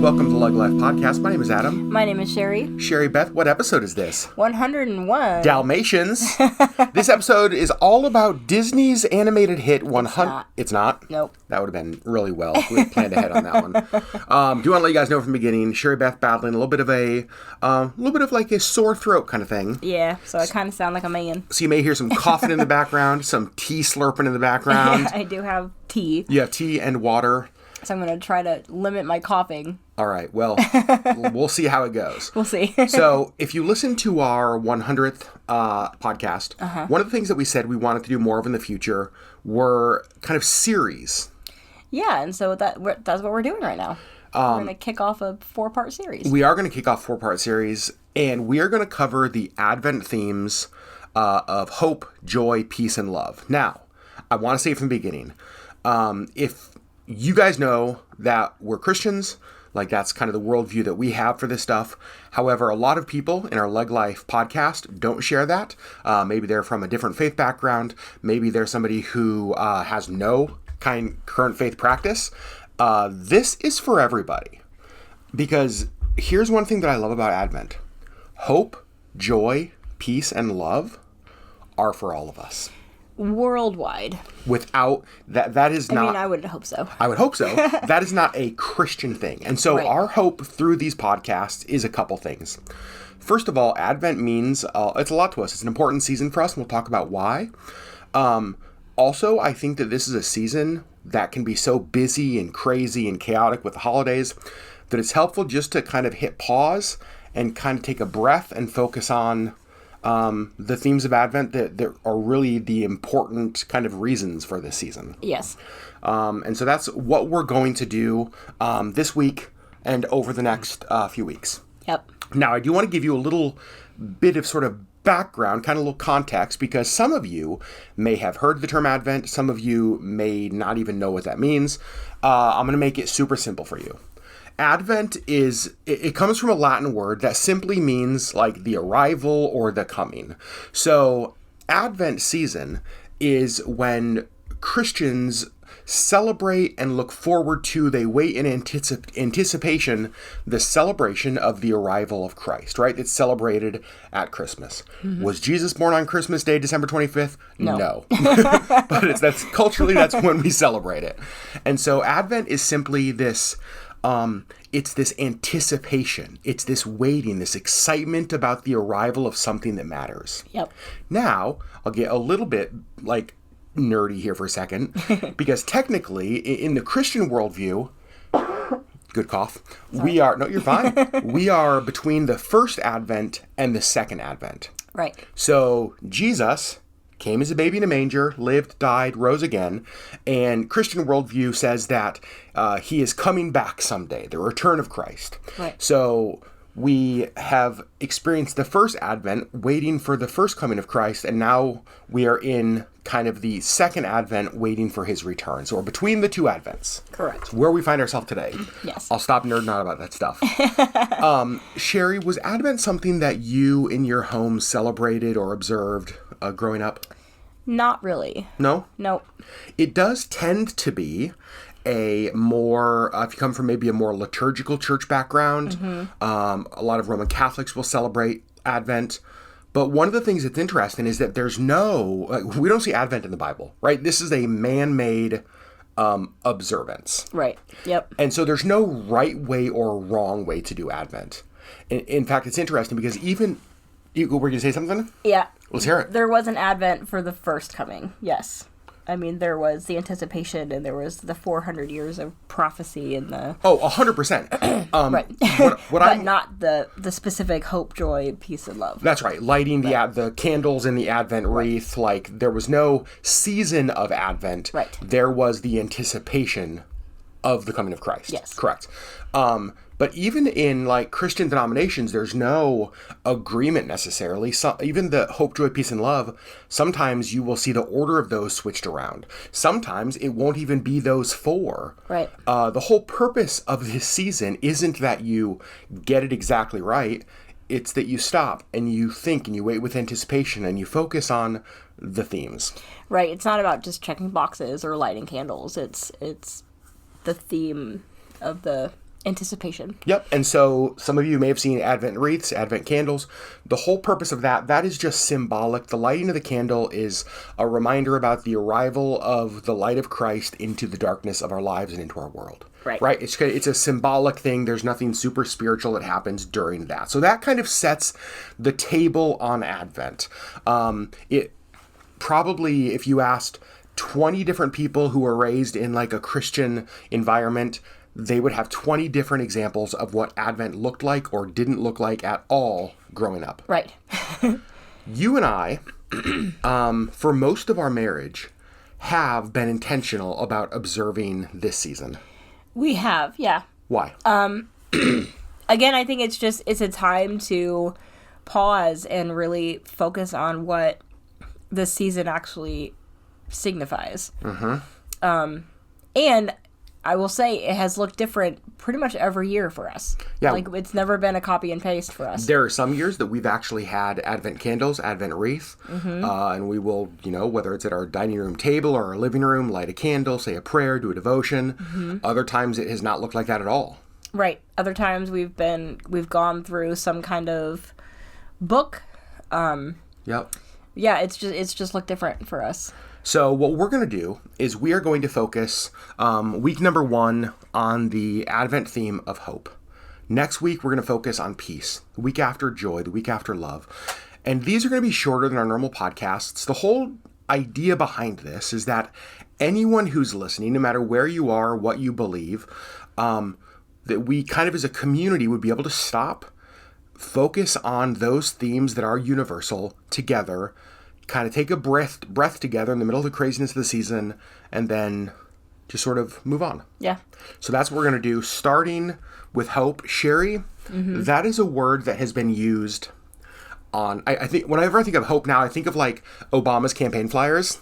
Welcome to LeggLife Podcast. My name is Adam. My name is Sherry. Sherry Beth, what episode is this? 101. Dalmatians. This episode is all about Disney's animated hit 100. It's not? Nope. That would have been really well if we had planned ahead on that one. Do you want to let you guys know from the beginning, Sherry Beth battling a little bit of like a sore throat kind of thing. Yeah, so I kind of sound like a man. So you may hear some coughing in the background, some tea slurping in the background. I do have tea. You have tea and water. So I'm going to try to limit my coughing. All right. Well, we'll see how it goes. We'll see. So if you listen to our 100th podcast, one of the things that we said we wanted to do more of in the future were kind of series. Yeah, and so that's what we're doing right now. We're going to kick off a 4-part series. We are going to kick off a 4-part series, and we are going to cover the Advent themes of hope, joy, peace, and love. Now, I want to say from the beginning, if you guys know that we're Christians, like that's kind of the worldview that we have for this stuff. However, a lot of people in our LeggLife podcast don't share that. Maybe they're from a different faith background. Maybe they're somebody who has no current faith practice. This is for everybody. Because here's one thing that I love about Advent. Hope, joy, peace, and love are for all of us. Worldwide. Without that is not... I would hope so. I would hope so. That is not a Christian thing. And so Our hope through these podcasts is a couple things. First of all, Advent means, it's a lot to us. It's an important season for us, and we'll talk about why. Also, I think that this is a season that can be so busy and crazy and chaotic with the holidays that it's helpful just to kind of hit pause and kind of take a breath and focus on the themes of Advent that are really the important kind of reasons for this season. Yes. And so that's what we're going to do this week and over the next few weeks. Yep. Now, I do want to give you a little bit of sort of background, kind of a little context, because some of you may have heard the term Advent. Some of you may not even know what that means. I'm going to make it super simple for you. Advent it comes from a Latin word that simply means like the arrival or the coming. So Advent season is when Christians celebrate and look forward to, they wait in anticipation, the celebration of the arrival of Christ, right? It's celebrated at Christmas. Mm-hmm. Was Jesus born on Christmas Day, December 25th? No. But that's culturally, that's when we celebrate it. And so Advent is simply this... it's this anticipation, it's this waiting, this excitement about the arrival of something that matters. Yep. Now, I'll get a little bit like nerdy here for a second, because technically in the Christian worldview, good cough, Sorry. you're fine. We are between the first Advent and the second Advent. Right. So Jesus came as a baby in a manger, lived, died, rose again, and Christian worldview says that he is coming back someday, the return of Christ. Right. So we have experienced the first Advent, waiting for the first coming of Christ, and now we are in kind of the second Advent, waiting for his return. So we're between the two Advents. Correct. It's where we find ourselves today. Yes. I'll stop nerding out about that stuff. Sherry, was Advent something that you in your home celebrated or observed growing up? Not really. No? Nope. It does tend to be a more, if you come from maybe a more liturgical church background, a lot of Roman Catholics will celebrate Advent. But one of the things that's interesting is that we don't see Advent in the Bible, right? This is a man-made observance. Right. Yep. And so there's no right way or wrong way to do Advent. In fact, it's interesting because were you going to say something? Yeah. Let's hear it. There was an Advent for the first coming. Yes. I mean, there was the anticipation, and there was the 400 years of prophecy and the... Oh, 100%. Right. But not the specific hope, joy, peace, and love. That's right. Lighting the candles in the Advent wreath. Like, there was no season of Advent. Right. There was the anticipation of the coming of Christ. Yes. Correct. But even in like Christian denominations, there's no agreement necessarily. Even the hope, joy, peace, and love, sometimes you will see the order of those switched around. Sometimes it won't even be those four. Right. The whole purpose of this season isn't that you get it exactly right. It's that you stop and you think and you wait with anticipation and you focus on the themes. Right. It's not about just checking boxes or lighting candles. It's the theme of the Anticipation. Yep. And so some of you may have seen Advent wreaths, Advent candles. The whole purpose of that is just symbolic. The lighting of the candle is a reminder about the arrival of the light of Christ into the darkness of our lives and into our world. Right. It's a symbolic thing. There's nothing super spiritual that happens during that. So that kind of sets the table on Advent. It probably, if you asked 20 different people who were raised in like a Christian environment, they would have 20 different examples of what Advent looked like or didn't look like at all growing up. Right. You and I, for most of our marriage, have been intentional about observing this season. We have, yeah. Why? Again, I think it's a time to pause and really focus on what this season actually signifies. And I will say it has looked different pretty much every year for us. Yeah. Like, it's never been a copy and paste for us. There are some years that we've actually had Advent candles, Advent wreath, and we will, whether it's at our dining room table or our living room, light a candle, say a prayer, do a devotion. Other times it has not looked like that at all. Right. Other times we've gone through some kind of book. Yep. Yeah, it's just looked different for us. So what we're going to do is we are going to focus week number 1 on the Advent theme of hope. Next week, we're going to focus on peace. The week after, joy. The week after, love. And these are going to be shorter than our normal podcasts. The whole idea behind this is that anyone who's listening, no matter where you are, what you believe, that we kind of as a community would be able to stop, focus on those themes that are universal together, kind of take a breath together in the middle of the craziness of the season, and then just sort of move on. Yeah. So that's what we're going to do, starting with hope. Sherry, that is a word that has been used on, I think, whenever I think of hope now, I think of like Obama's campaign flyers,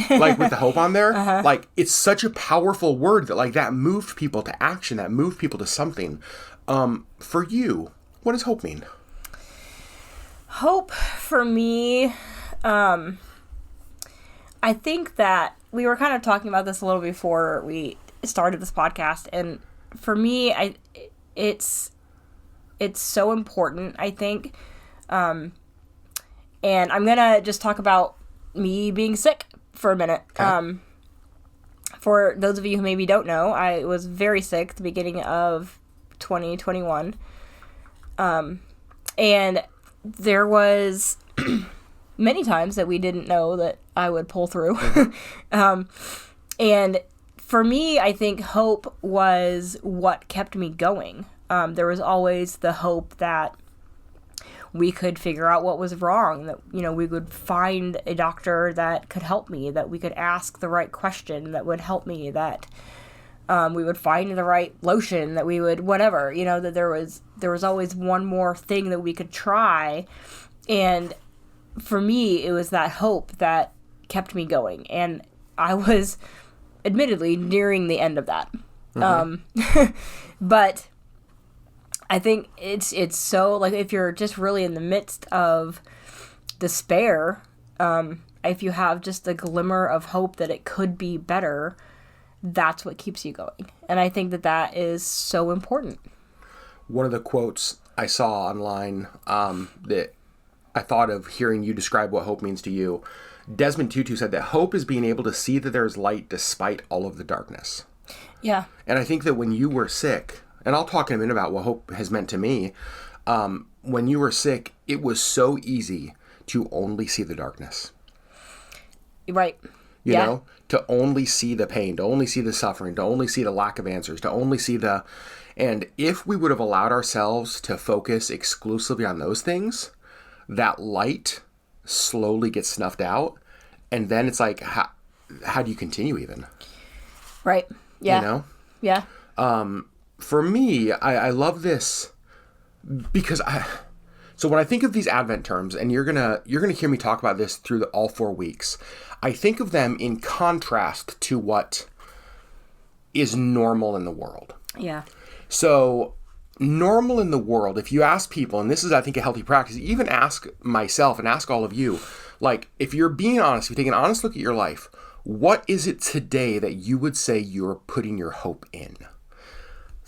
like with the hope on there. Like, it's such a powerful word that like that moved people to action, that moved people to something. For you, what does hope mean? Hope for me, I think that we were kind of talking about this a little before we started this podcast, and for me, it's so important, I think, and I'm gonna just talk about me being sick for a minute. Okay. For those of you who maybe don't know, I was very sick at the beginning of 2021, and there was many times that we didn't know that I would pull through. And for me, I think hope was what kept me going. There was always the hope that we could figure out what was wrong, that, we would find a doctor that could help me, that we could ask the right question that would help me, that we would find the right lotion, that we would, whatever, that there was always one more thing that we could try. And for me, it was that hope that kept me going. And I was admittedly nearing the end of that. But I think it's so, like, if you're just really in the midst of despair, if you have just a glimmer of hope that it could be better, that's what keeps you going. And I think that is so important. One of the quotes I saw online that I thought of hearing you describe what hope means to you, Desmond Tutu said that hope is being able to see that there's light despite all of the darkness. Yeah. And I think that when you were sick, and I'll talk in a minute about what hope has meant to me, when you were sick, it was so easy to only see the darkness. Right. You know, to only see the pain, to only see the suffering, to only see the lack of answers, to only see the... And if we would have allowed ourselves to focus exclusively on those things, that light slowly gets snuffed out. And then it's like, how do you continue even? Right. Yeah. You know? Yeah. For me, I love this because so when I think of these Advent terms, and you're gonna hear me talk about this through all 4 weeks, I think of them in contrast to what is normal in the world. Yeah. So normal in the world, if you ask people, and this is, I think, a healthy practice, even ask myself and ask all of you, like, if you're being honest, if you take an honest look at your life, what is it today that you would say you're putting your hope in?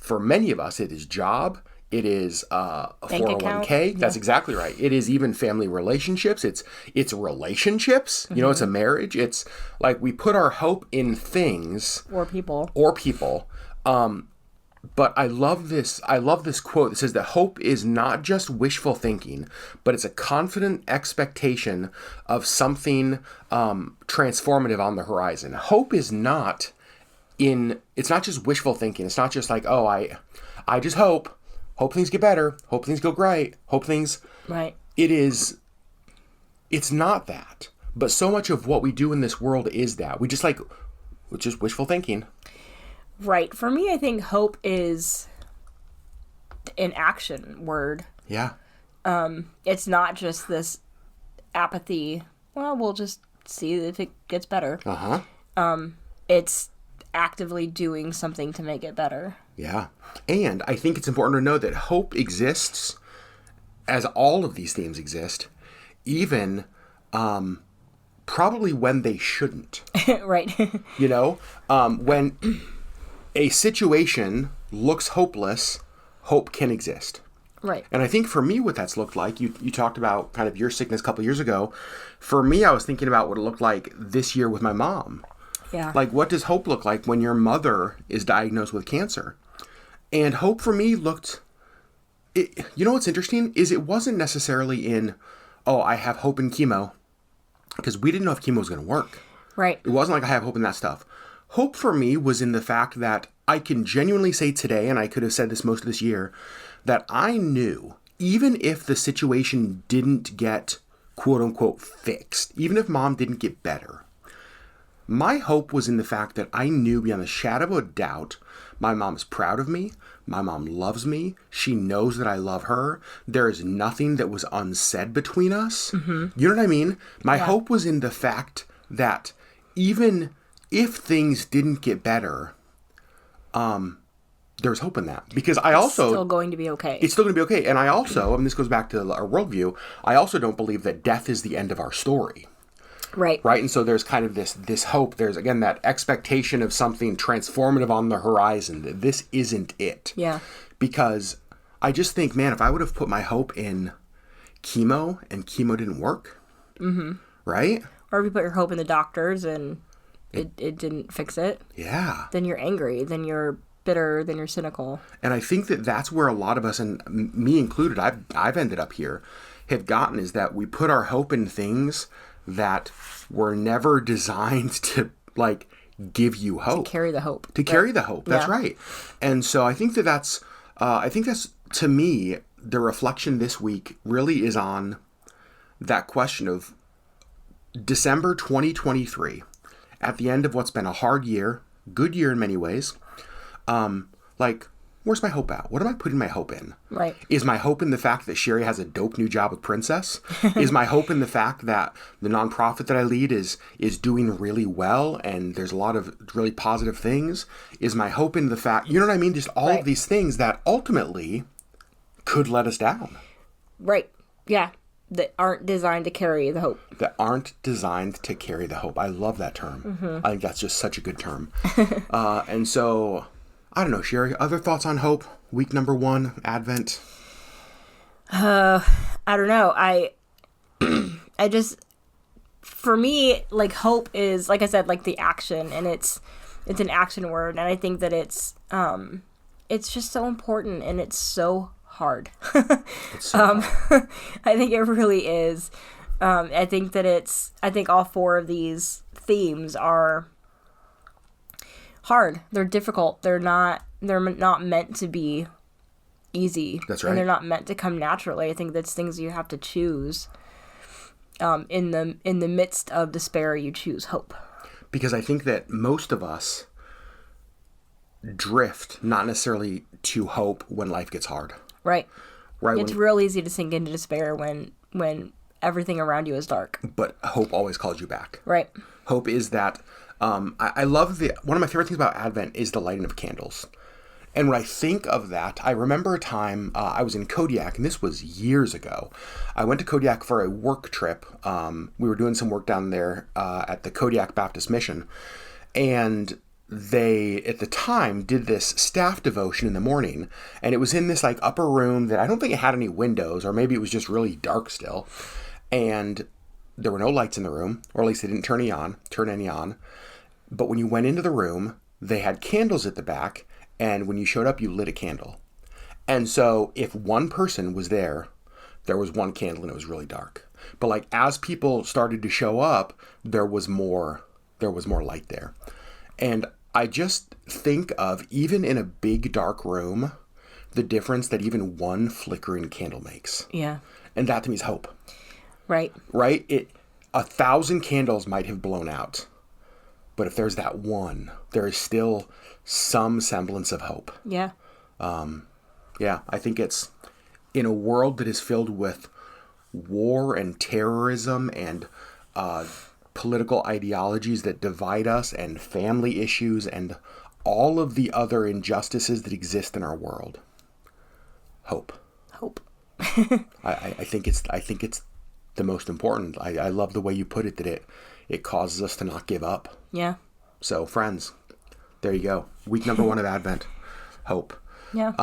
For many of us, it is job. It is a Bank 401k. account. That's exactly right. It is even family relationships. It's relationships. You know, it's a marriage. It's like we put our hope in things Or people. But I love this quote that says that hope is not just wishful thinking, but it's a confident expectation of something transformative on the horizon. Hope is it's not just wishful thinking. It's not just like, oh, I just hope things get better, hope things go great, Right. It's not that. But so much of what we do in this world is that. It's just wishful thinking. Right. For me, I think hope is an action word. Yeah. It's not just this apathy. Well, we'll just see if it gets better. It's actively doing something to make it better. Yeah. And I think it's important to know that hope exists, as all of these themes exist, even probably when they shouldn't. Right. You know, when a situation looks hopeless, hope can exist. Right. And I think for me, what that's looked like, you talked about kind of your sickness a couple of years ago. For me, I was thinking about what it looked like this year with my mom. Yeah. Like, what does hope look like when your mother is diagnosed with cancer? And hope for me you know what's interesting is it wasn't necessarily in, oh, I have hope in chemo, because we didn't know if chemo was going to work. Right. It wasn't like I have hope in that stuff. Hope for me was in the fact that I can genuinely say today, and I could have said this most of this year, that I knew even if the situation didn't get quote unquote fixed, even if mom didn't get better, my hope was in the fact that I knew beyond a shadow of a doubt my mom's proud of me. My mom loves me. She knows that I love her. There is nothing that was unsaid between us. Mm-hmm. You know what I mean? My hope was in the fact that even if things didn't get better, there's hope in that. Because it's still going to be okay. It's still going to be okay. And I also, and this goes back to our worldview, I also don't believe that death is the end of our story. Right. Right. And so there's kind of this hope. There's, again, that expectation of something transformative on the horizon, that this isn't it. Yeah. Because I just think, man, if I would have put my hope in chemo and chemo didn't work, right? Or if you put your hope in the doctors and it didn't fix it. Yeah. Then you're angry. Then you're bitter. Then you're cynical. And I think that that's where a lot of us, and me included, I've ended up here, have gotten, is that we put our hope in things that were never designed to, like, give you hope. To carry the hope. Carry the hope. That's right. And so I think that's to me, the reflection this week really is on that question of December 2023, at the end of what's been a hard year, good year in many ways. Like, where's my hope at? What am I putting my hope in? Right. Is my hope in the fact that Sherry has a dope new job with Princess? Is my hope in the fact that the nonprofit that I lead is doing really well and there's a lot of really positive things? Is my hope in the fact, you know what I mean? Just all of these things that ultimately could let us down. Right. Yeah. That aren't designed to carry the hope. That aren't designed to carry the hope. I love that term. Mm-hmm. I think that's just such a good term. And so, I don't know, Sherry, other thoughts on hope? Week number 1, Advent? I don't know. I just, for me, like, hope is, like I said, like the action, and it's an action word. And I think that it's just so important, and it's so hard. It's so hard. I think it really is. I think all 4 of these themes are hard. They're difficult. They're not meant to be easy. That's right. And they're not meant to come naturally. I think that's things you have to choose. In the midst of despair, you choose hope. Because I think that most of us drift not necessarily to hope when life gets hard. Right. Right. It's real easy to sink into despair when everything around you is dark. But hope always calls you back. Right. Hope is that, I love one of my favorite things about Advent is the lighting of candles. And when I think of that, I remember a time I was in Kodiak, and this was years ago. I went to Kodiak for a work trip. We were doing some work down there at the Kodiak Baptist Mission. And they, at the time, did this staff devotion in the morning, and it was in this like upper room that I don't think it had any windows, or maybe it was just really dark still, and there were no lights in the room, or at least they didn't turn any on. But when you went into the room, they had candles at the back, and when you showed up, you lit a candle. And so if one person was there was one candle and it was really dark. But like as people started to show up, there was more light there. And I just think of, even in a big dark room, the difference that even one flickering candle makes. Yeah. And that to me is hope. Right. Right? 1,000 candles might have blown out. But if there's that one, there is still some semblance of hope. Yeah. Yeah, I think it's in a world that is filled with war and terrorism and political ideologies that divide us, and family issues and all of the other injustices that exist in our world. Hope. I think it's the most important. I love the way you put it, that it causes us to not give up. Yeah. So friends, there you go. Week number 1 of Advent. Hope. Yeah.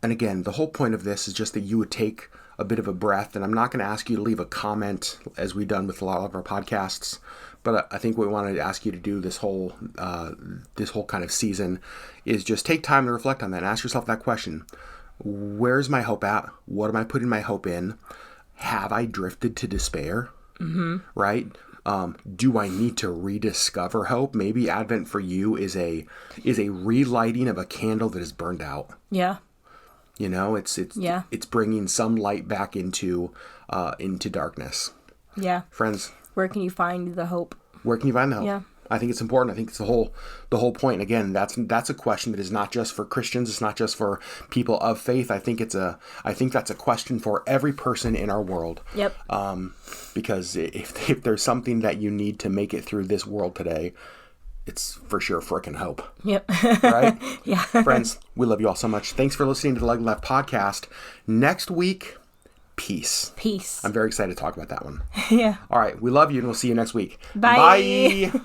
And again, the whole point of this is just that you would take a bit of a breath, and I'm not going to ask you to leave a comment as we've done with a lot of our podcasts, but I think what we wanted to ask you to do this whole kind of season is just take time to reflect on that and ask yourself that question. Where's my hope at? What am I putting my hope in? Have I drifted to despair? Mm-hmm. Right? Do I need to rediscover hope? Maybe Advent for you is a relighting of a candle that is burned out. Yeah. You know, it's bringing some light back into darkness. Yeah. Friends, where can you find the hope? Where can you find the hope? Yeah. I think it's important. I think it's the whole point. Again, that's a question that is not just for Christians. It's not just for people of faith. I think that's a question for every person in our world. Yep. Because if there's something that you need to make it through this world today, it's for sure frickin' hope. Yep. Right? Yeah. Friends, we love you all so much. Thanks for listening to the LeggLife Podcast. Next week, peace. Peace. I'm very excited to talk about that one. Yeah. All right. We love you, and we'll see you next week. Bye. Bye.